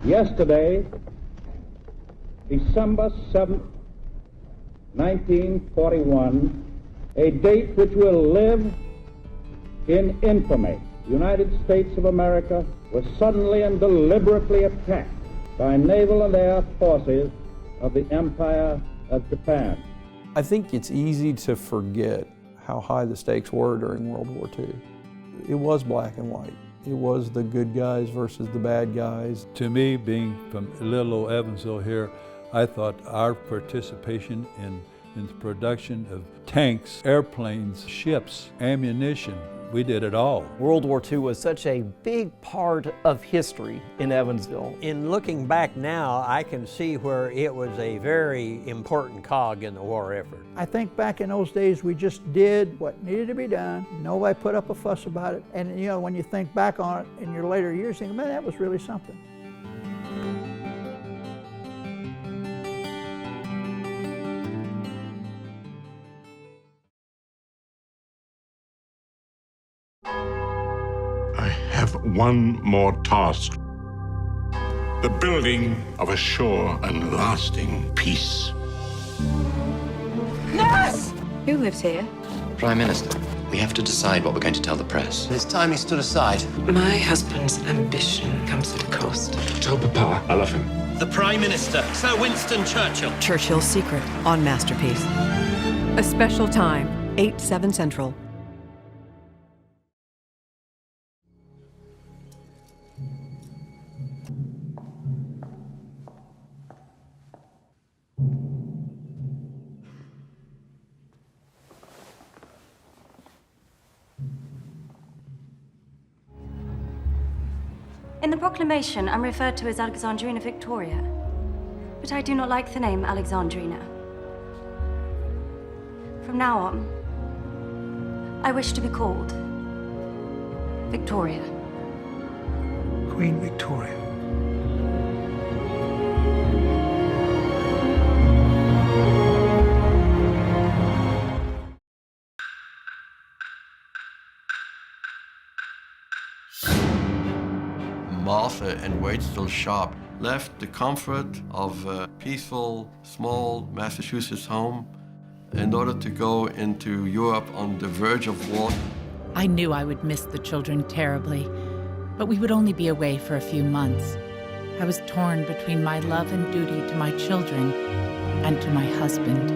Yesterday, December 7th, 1941, a date which will live in infamy. The United States of America was suddenly and deliberately attacked by naval and air forces of the Empire of Japan. I think it's easy to forget how high the stakes were during World War II. It was black and white. It was the good guys versus the bad guys. To me, being from little old Evansville here, I thought our participation in the production of tanks, airplanes, ships, ammunition, we did it all. World War II was such a big part of history in Evansville. In looking back now, I can see where it was a very important cog in the war effort. I think back in those days we just did what needed to be done. Nobody put up a fuss about it. And you know, when you think back on it in your later years, you think, man, that was really something. I have one more task. The building of a sure and lasting peace. Nurse! Who lives here? Prime Minister. We have to decide what we're going to tell the press. It's time he stood aside. My husband's ambition comes at a cost. Tell Papa I love him. The Prime Minister, Sir Winston Churchill. Churchill's Secret on Masterpiece. A special time, 8/7 Central. In the proclamation, I'm referred to as Alexandrina Victoria, but I do not like the name Alexandrina. From now on, I wish to be called Victoria. Queen Victoria. Martha and Waitsville Sharp left the comfort of a peaceful, small Massachusetts home in order to go into Europe on the verge of war. I knew I would miss the children terribly, but we would only be away for a few months. I was torn between my love and duty to my children and to my husband.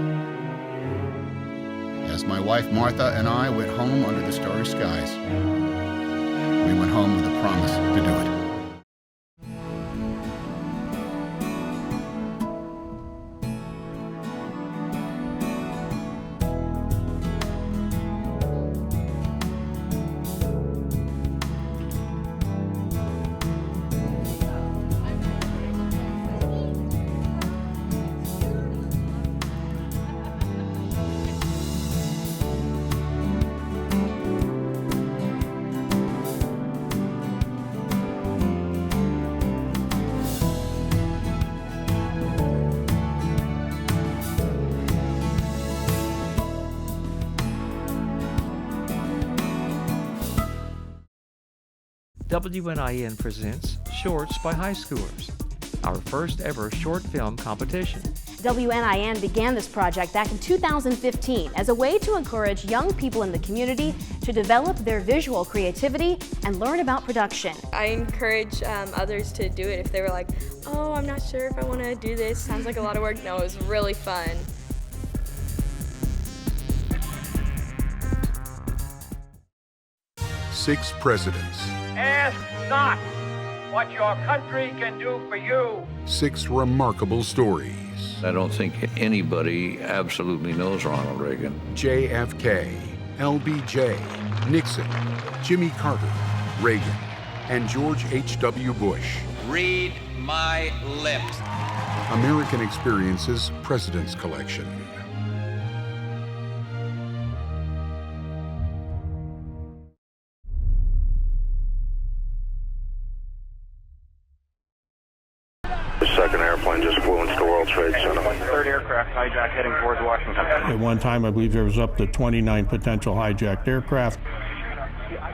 As my wife Martha and I went home under the starry skies, we went home with a promise to do it. WNIN presents Shorts by High Schoolers, our first ever short film competition. WNIN began this project back in 2015 as a way to encourage young people in the community to develop their visual creativity and learn about production. I encourage others to do it if they were like, oh, I'm not sure if I want to do this, sounds like a lot of work. No, it was really fun. Six presidents. Ask not what your country can do for you. Six remarkable stories. I don't think anybody absolutely knows Ronald Reagan. JFK, LBJ, Nixon, Jimmy Carter, Reagan, and George H.W. Bush. Read my lips. American Experiences President's Collection. The second airplane just flew into the World Trade Center. Third aircraft hijacked heading towards Washington. At one time, I believe there was up to 29 potential hijacked aircraft.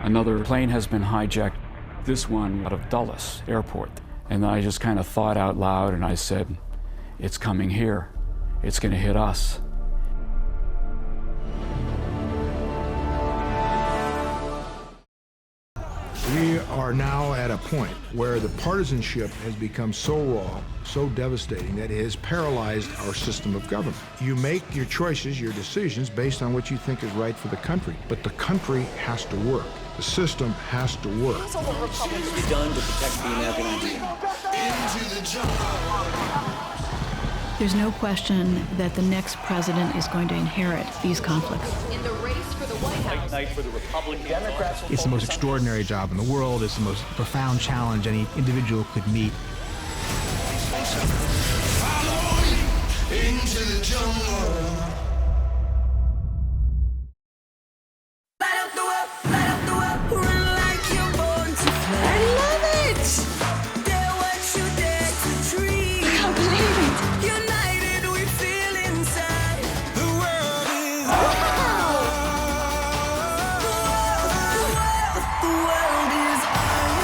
Another plane has been hijacked, this one out of Dulles Airport. And then I just kind of thought out loud and I said, it's coming here. It's going to hit us. We are now at a point where the partisanship has become so raw, so devastating, that it has paralyzed our system of government. You make your choices, your decisions, based on what you think is right for the country. But the country has to work. The system has to work. Be done to protect the American idea. There's no question that the next president is going to inherit these conflicts. In the race for the White House. Night for the Republicans. Democrats. It's the most extraordinary job in the world. It's the most profound challenge any individual could meet. Follow me into the jungle. The world is ours.